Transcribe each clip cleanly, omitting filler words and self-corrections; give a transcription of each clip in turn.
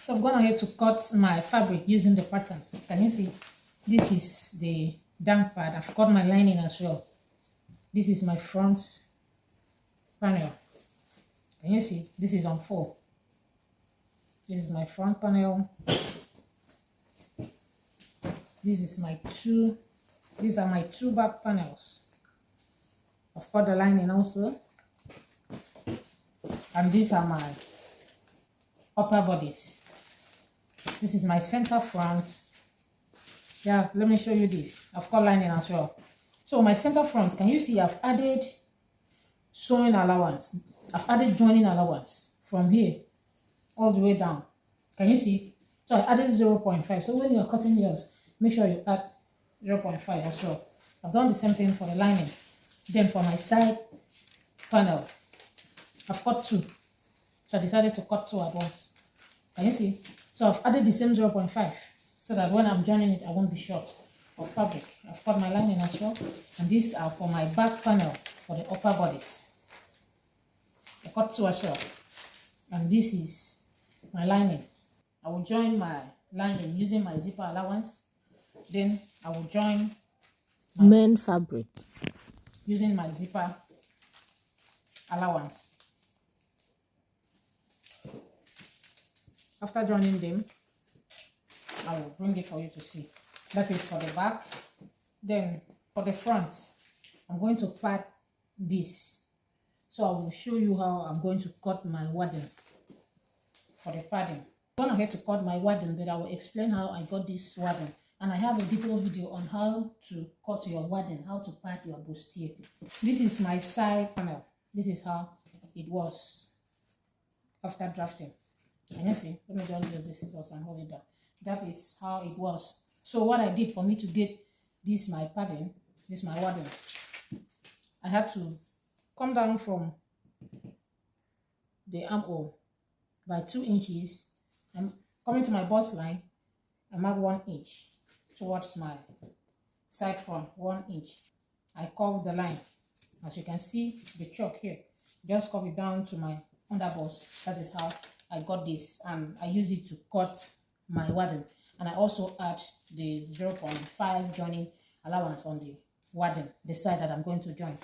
So I've gone ahead to cut my fabric using the pattern. Can you see? This is the down part. I've cut my lining as well. This is my front panel. Can you see? This is on 4. This is my front panel. This is my 2. These are my 2 back panels. I've cut the lining also. And these are my upper bodies. This is my center front. Yeah, let me show you this. I've cut lining as well. So my center front, can you see I've added sewing allowance. I've added joining allowance from here all the way down. Can you see? So I added 0.5. So when you're cutting yours, make sure you add 0.5 as well. I've done the same thing for the lining. Then for my side panel, I've cut 2. So I decided to cut 2 at once. Can you see? So I've added the same 0.5 so that when I'm joining it, I won't be short of fabric. I've cut my lining as well. And these are for my back panel for the upper bodies. I cut 2 as well. And this is my lining. I will join my lining using my zipper allowance. Then I will join my main fabric using my zipper allowance. After joining them, I will bring it for you to see. That is for the back. Then for the front, I'm going to pad this. So I will show you how I'm going to cut my wadding for the padding. I'm going ahead to cut my wadding, but I will explain how I got this wadding. And I have a detailed video on how to cut your wadding, how to pad your bustier. This is my side panel. This is how it was after drafting. Can you see? Let me just use the scissors and hold it down. That is how it was. So what I did for me to get this my padding, this my wadding, I had to come down from the armhole by 2 inches. I'm coming to my bust line. I mark 1 inch towards my side front, 1 inch. I curve the line. As you can see, the chalk here, just curve it down to my underbust. That is how I got this, and I use it to cut my wadding. And I also add the 0.5 joining allowance on the wadding, the side that I'm going to join.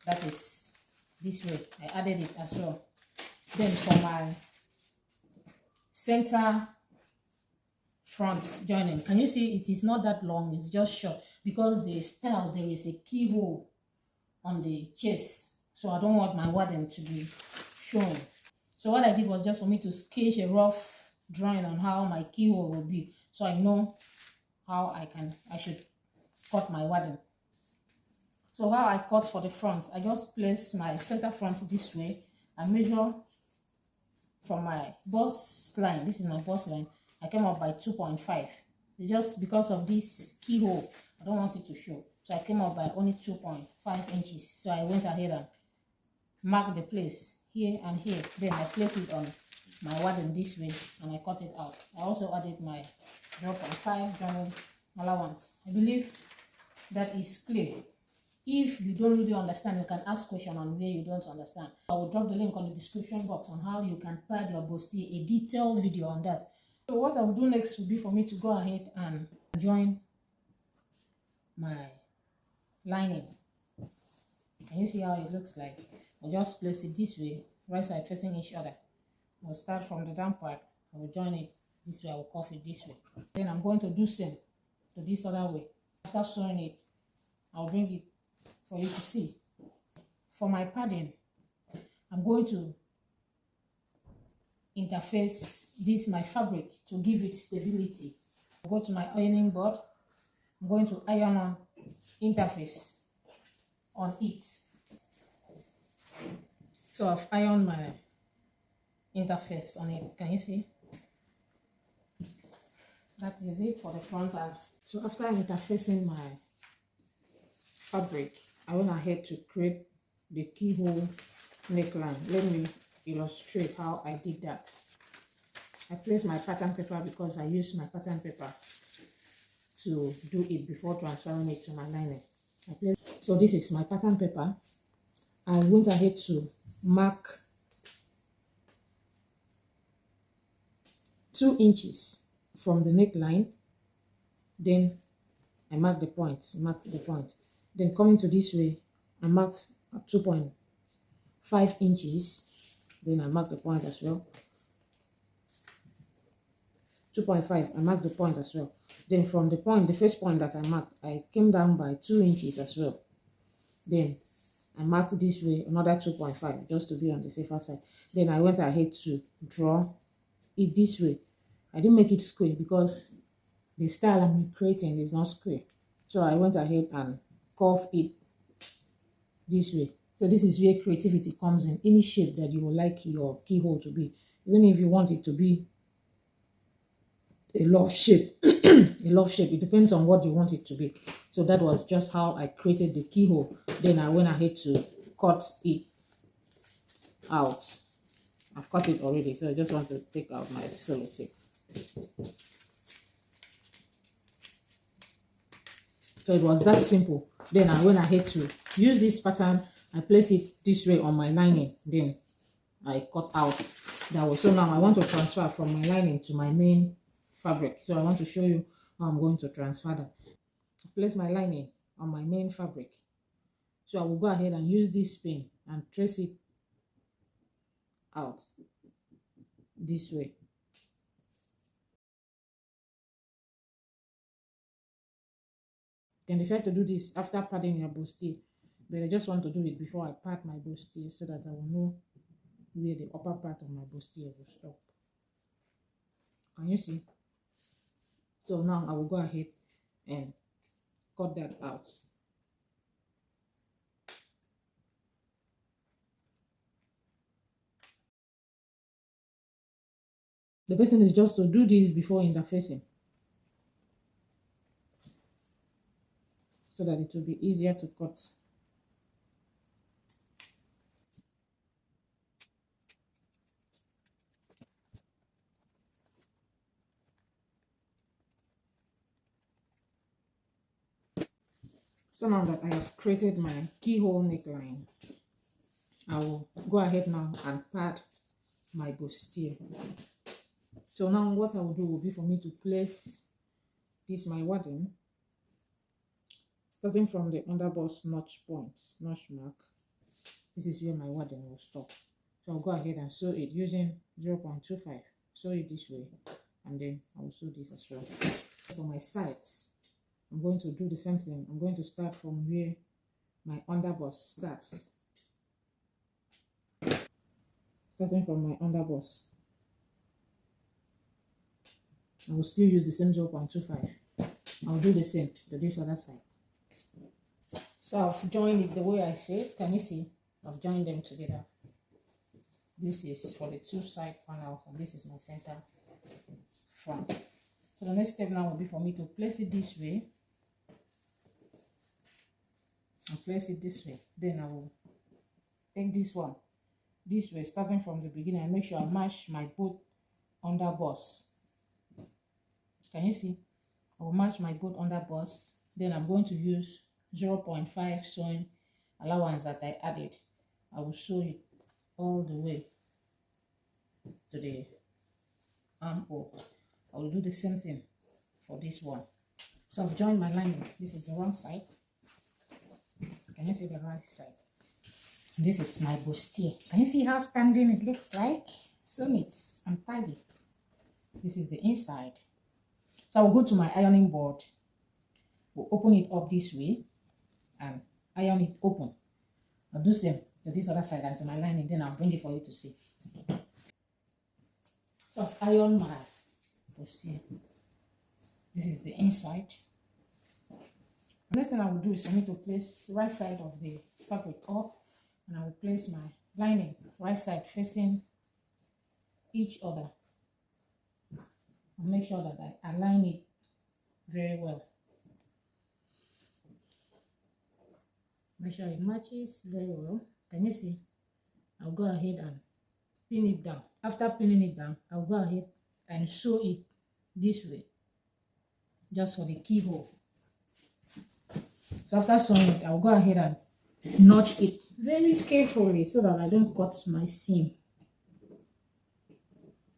That is this way. I added it as well. Then for my center front joining, can you see it is not that long, it's just short, because the style, there is a keyhole on the chest, so I don't want my wadding to be showing. So what I did was just for me to sketch a rough drawing on how my keyhole will be, so I know how I should cut my wadding. So how I cut for the front, I just place my center front this way. I measure from my bust line. This is my bust line. I came up by 2.5. It's just because of this keyhole, I don't want it to show. So I came up by only 2.5 inches. So I went ahead and marked the place here and here. Then I place it on my wadding this way and I cut it out. I also added my 0.5 joining allowance. I believe that is clear. If you don't really understand, you can ask questions on where you don't understand. I will drop the link on the description box on how you can pad your bustier, a detailed video on that. So what I will do next will be for me to go ahead and join my lining. Can you see how it looks like? I'll just place it this way, right side facing each other. I'll start from the down part. I will join it this way. I will cuff it this way. Then I'm going to do same to this other way. After sewing it, I'll bring it for you to see. For my padding, I'm going to interface this my fabric to give it stability. I'll go to my ironing board. I'm going to iron on interface on it. So I've ironed my interface on it. Can you see? That is it for the front half. So after interfacing my fabric, I went ahead to create the keyhole neckline. Let me illustrate how I did that. I placed my pattern paper because I used my pattern paper to do it before transferring it to my lining. So this is my pattern paper. I went ahead to mark 2 inches from the neckline. Then I mark the point, Then coming to this way, I marked 2.5 inches. Then I mark the point as well. 2.5, I marked the point as well. Then from the point, the first point that I marked, I came down by 2 inches as well. Then I marked this way another 2.5 just to be on the safer side. Then I went ahead to draw it this way. I didn't make it square because the style I'm creating is not square. So I went ahead and curve it this way. So this is where creativity comes in. Any shape that you would like your keyhole to be. Even if you want it to be a love shape, it depends on what you want it to be. So that was just how I created the keyhole. Then I went ahead to cut it out. I've cut it already, so I just want to take out my sellotape. So it was that simple. Then I went ahead to use this pattern. I place it this way on my lining. Then I cut out that way. So now I want to transfer from my lining to my main fabric. So I want to show you how I'm going to transfer that. I place my lining on my main fabric. So I will go ahead and use this pen and trace it out this way. You can decide to do this after padding your bustier, but I just want to do it before I pad my bustier so that I will know where the upper part of my bustier will stop. Can you see? So now I will go ahead and cut that out. The person is just to do this before interfacing, so that it will be easier to cut. So now that I have created my keyhole neckline, I will go ahead now and pad my bustier. So now what I will do will be for me to place this my wadding, starting from the underbust notch mark. This is where my wadding will stop. So I'll go ahead and sew it using 0.25. Sew it this way, and then I will sew this as well. For my sides, I'm going to do the same thing. I'm going to start from where my underbust starts. Starting from my underbust, I will still use the same 0.25. I'll do the same to this other side. So I've joined it the way I said. Can you see? I've joined them together. This is for the two side panels, and this is my center front. So the next step now will be for me to place it this way. And place it this way. Then I will take this one this way, starting from the beginning, and make sure I match my both underbust. Can you see? I will match my both underbust. Then I'm going to use 0.5 sewing allowance that I added. I will sew it all the way to the armhole. I will do the same thing for this one. So I've joined my lining. This is the wrong side. Can you see the right side? This is my bustier. Can you see how standing it looks like? So neat and tidy. This is the inside. So I will go to my ironing board. We'll open it up this way and iron it open. I'll do the same to this other side and to my lining, then I'll bring it for you to see. So I've ironed my bustier. This is the inside. The next thing I will do is for me to place the right side of the fabric up, and I will place my lining right side facing each other. I'll make sure that I align it very well. Make sure it matches very well. Can you see? I'll go ahead and pin it down. After pinning it down, I'll go ahead and sew it this way, just for the keyhole. So after sewing it, I'll go ahead and notch it very carefully so that I don't cut my seam.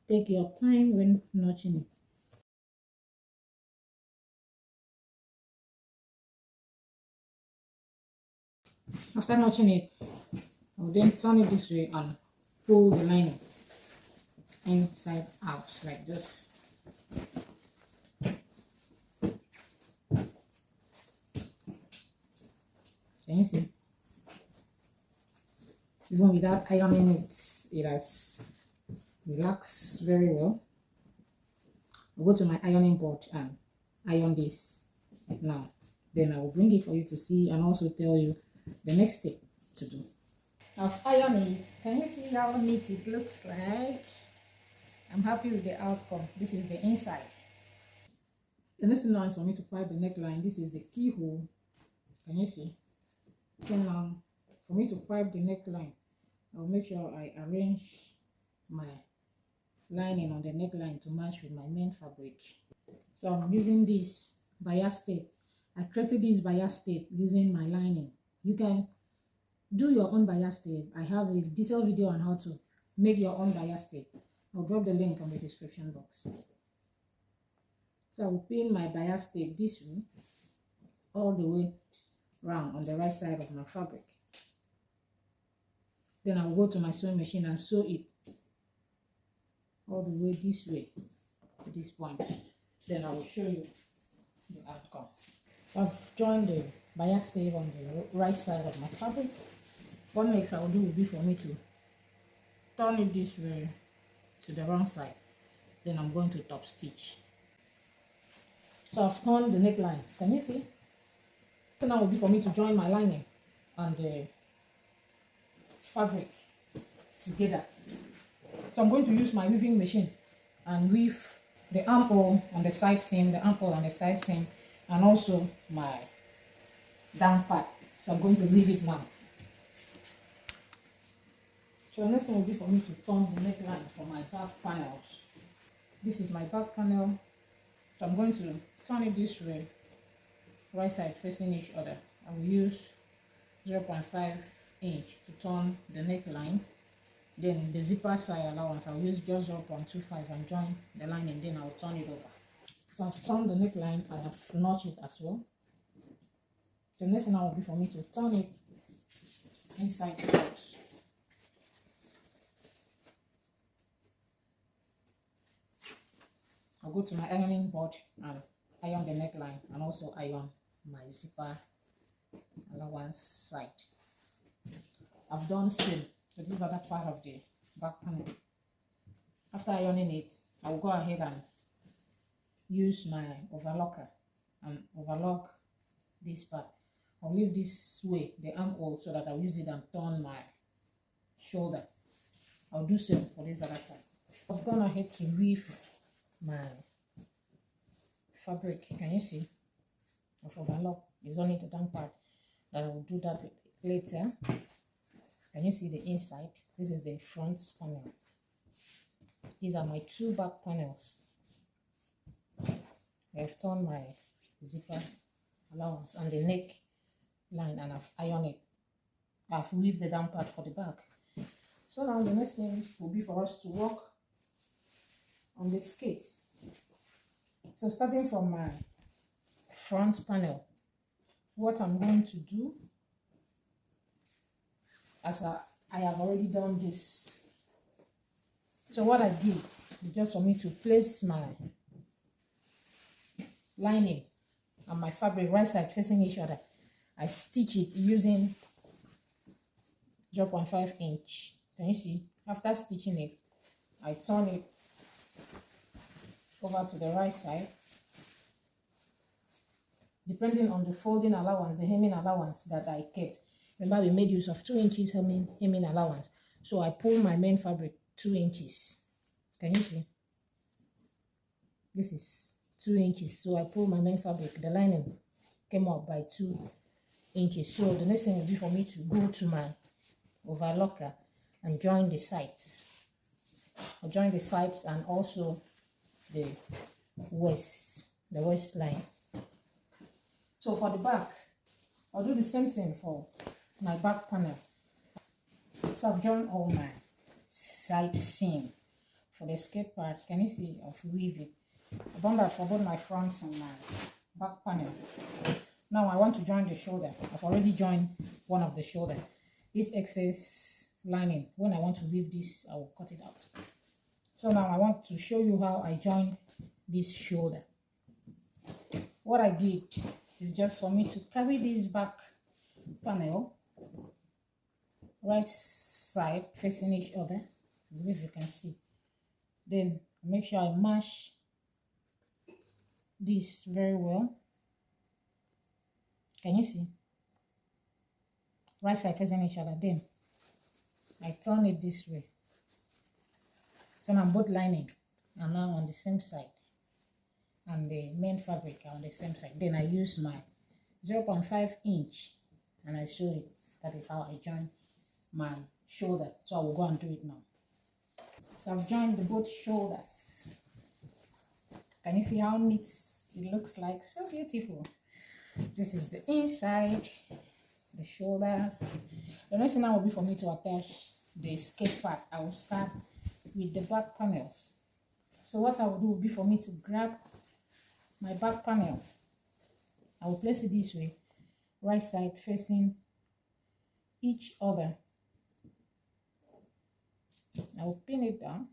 Take your time when notching it. After notching it, I'll then turn it this way and pull the lining inside out like this. Can you see? Even without ironing it, it has relaxed very well. I'll go to my ironing board and iron this right now. Then I will bring it for you to see and also tell you the next step to do. I've ironed it. Can you see how neat it looks like? I'm happy with the outcome. This is the inside. The next thing now is for me to pipe the neckline. This is the keyhole. Can you see? So now, for me to pipe the neckline, I'll make sure I arrange my lining on the neckline to match with my main fabric. So I'm using this bias tape. I created this bias tape using my lining. You can do your own bias tape. I have a detailed video on how to make your own bias tape. I'll drop the link on the description box. So I will pin my bias tape this way all the way round on the right side of my fabric. Then I'll go to my sewing machine and sew it all the way this way to this point. Then I will show you the outcome. So I've joined the bias tape on the right side of my fabric. What next I'll do will be for me to turn it this way to the wrong side. Then I'm going to top stitch. So I've turned the neckline. Can you see? So now will be for me to join my lining and the fabric together. So I'm going to use my weaving machine and weave the armhole on the side seam, the armhole on the side seam, and also my down part. So I'm going to weave it now. So the next thing will be for me to turn the neckline for my back panels. This is my back panel. So I'm going to turn it this way, right side facing each other. I will use 0.5 inch to turn the neckline. Then the zipper side allowance, I'll use just 0.25 and join the line, and then I'll turn it over. So I've turned the neckline, I have notched it as well. The next thing now will be for me to turn it inside out. I'll go to my ironing board and iron the neckline and also iron my zipper allowance side. I've done same to this other part of the back panel. After ironing it, I will go ahead and use my overlocker and overlock this part. I'll leave this way, the armhole, so that I'll use it and turn my shoulder. I'll do same for this other side. I've gone ahead to weave my fabric. Can you see? I've overlocked. It's only the down part that I will do that later. Can you see the inside? This is the front panel. These are my two back panels. I've turned my zipper allowance and the neck line, and I've ironed it. I've weaved the down part for the back. So now the next thing will be for us to work on the skates. So starting from my front panel, what I'm going to do, as I have already done this. So what I did is just for me to place my lining and my fabric right side facing each other. I stitch it using 0.5 inch. Can you see? After stitching it, I turn it over to the right side. Depending on the folding allowance, the hemming allowance that I kept. Remember, we made use of 2 inches hemming allowance. So I pull my main fabric 2 inches. Can you see? This is 2 inches. So I pull my main fabric. The lining came up by 2 inches. So the next thing will be for me to go to my overlocker and join the sides. I'll join the sides and also the waistline. So for the back, I'll do the same thing for my back panel. So I've joined all my side seam for the skirt part. Can you see? Of weaving. I've done that for both my fronts and my back panel. Now I want to join the shoulder. I've already joined one of the shoulder. This excess lining, when I want to weave this, I will cut it out. So now I want to show you how I join this shoulder. What I did is just for me to carry this back panel, right side facing each other. I believe you can see. Then make sure I mash this very well. Can you see? Right side facing each other. Then I turn it this way. So now both lining are now on the same side, and the main fabric are on the same side. Then I use my 0.5 inch and I sew it. That is how I join my shoulder. So I will go and do it now. So I've joined the both shoulders. Can you see how neat it looks like? So beautiful. This is the inside, the shoulders. The next thing now will be for me to attach the skirt part. I will start with the back panels. So what I will do will be for me to grab my back panel. I will place it this way, right side facing each other. I will pin it down.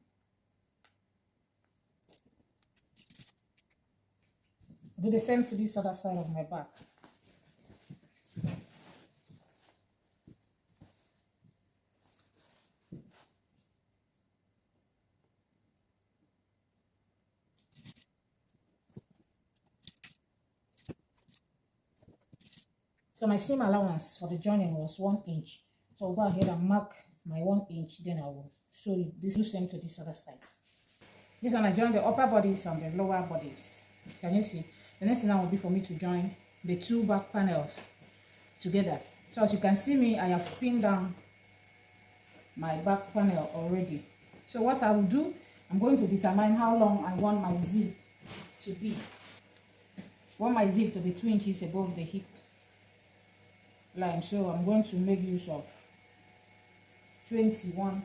Do the same to this other side of my back. So my seam allowance for the joining was 1 inch. So I'll go ahead and mark my 1 inch, then I will sew it. This will same to this other side. This one I joined the upper bodice and the lower bodice. Can you see? The next thing now will be for me to join the two back panels together. So as you can see me, I have pinned down my back panel already. So what I will do, I'm going to determine how long I want my zip to be. I want my zip to be 2 inches above the hip line. So I'm going to make use of 21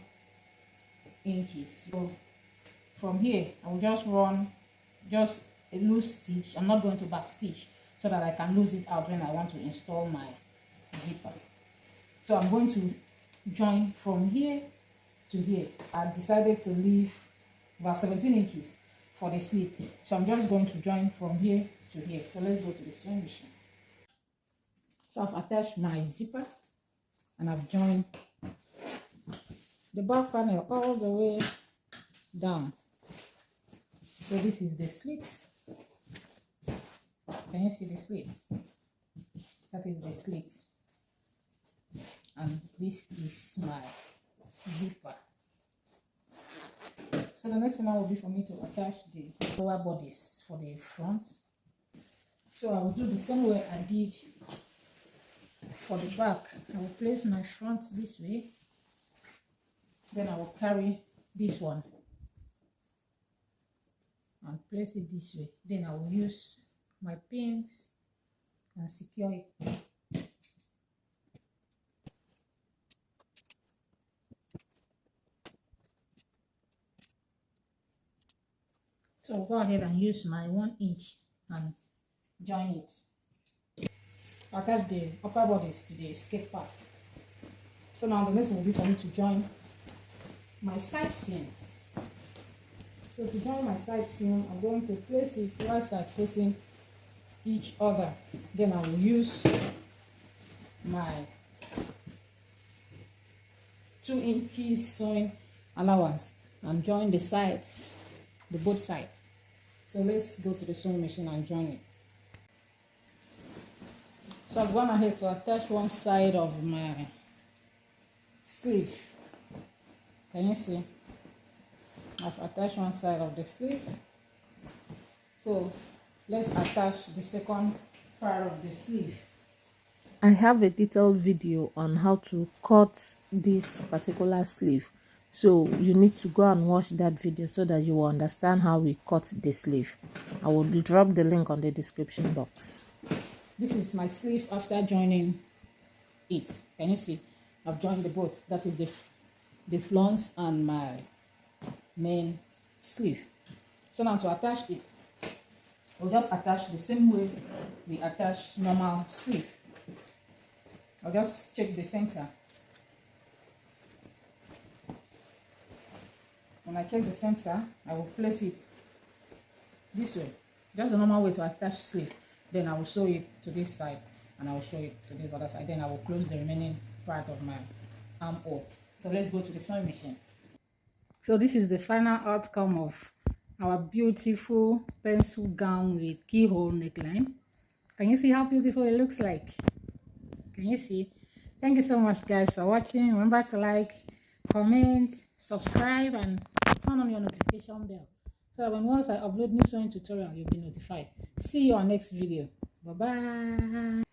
inches. So from here, I will just run just a loose stitch. I'm not going to back stitch so that I can lose it out when I want to install my zipper. So I'm going to join from here to here. I decided to leave about 17 inches for the sleeve. So I'm just going to join from here to here. So let's go to the sewing machine. So I've attached my zipper and I've joined the back panel all the way down. So this is the slit. Can you see the slit? That is the slit. And this is my zipper. So the next thing will be for me to attach the lower bodice for the front. So I will do the same way I did for the back. I will place my front this way. Then I will carry this one and place it this way. Then I will use my pins and secure it. So I'll go ahead and use my 1 inch and join it. Attach the upper bodice to the skirt part. So now the next will be for me to join my side seams. So to join my side seam, I'm going to place it right side facing each other. Then I will use my 2 inches sewing allowance and join the sides, the both sides. So let's go to the sewing machine and join it. So I've gone ahead to attach one side of my sleeve. Can you see? I've attached one side of the sleeve. So let's attach the second part of the sleeve. I have a detailed video on how to cut this particular sleeve. So you need to go and watch that video so that you will understand how we cut the sleeve. I will drop the link on the description box. This is my sleeve after joining it. Can you see? I've joined the both. That is the flounce and my main sleeve. So now to attach it, we'll just attach the same way we attach normal sleeve. I'll just check the center. When I check the center, I will place it this way. That's the normal way to attach sleeve. Then I will sew it to this side and I will show it to this other side. Then I will close the remaining part of my armhole. So let's go to the sewing machine. So this is the final outcome of our beautiful pencil gown with keyhole neckline. Can you see how beautiful it looks like? Can you see? Thank you so much guys for watching. Remember to like, comment, subscribe, and turn on your notification bell so that when once I upload new sewing tutorial, you'll be notified. See you on next video. Bye bye.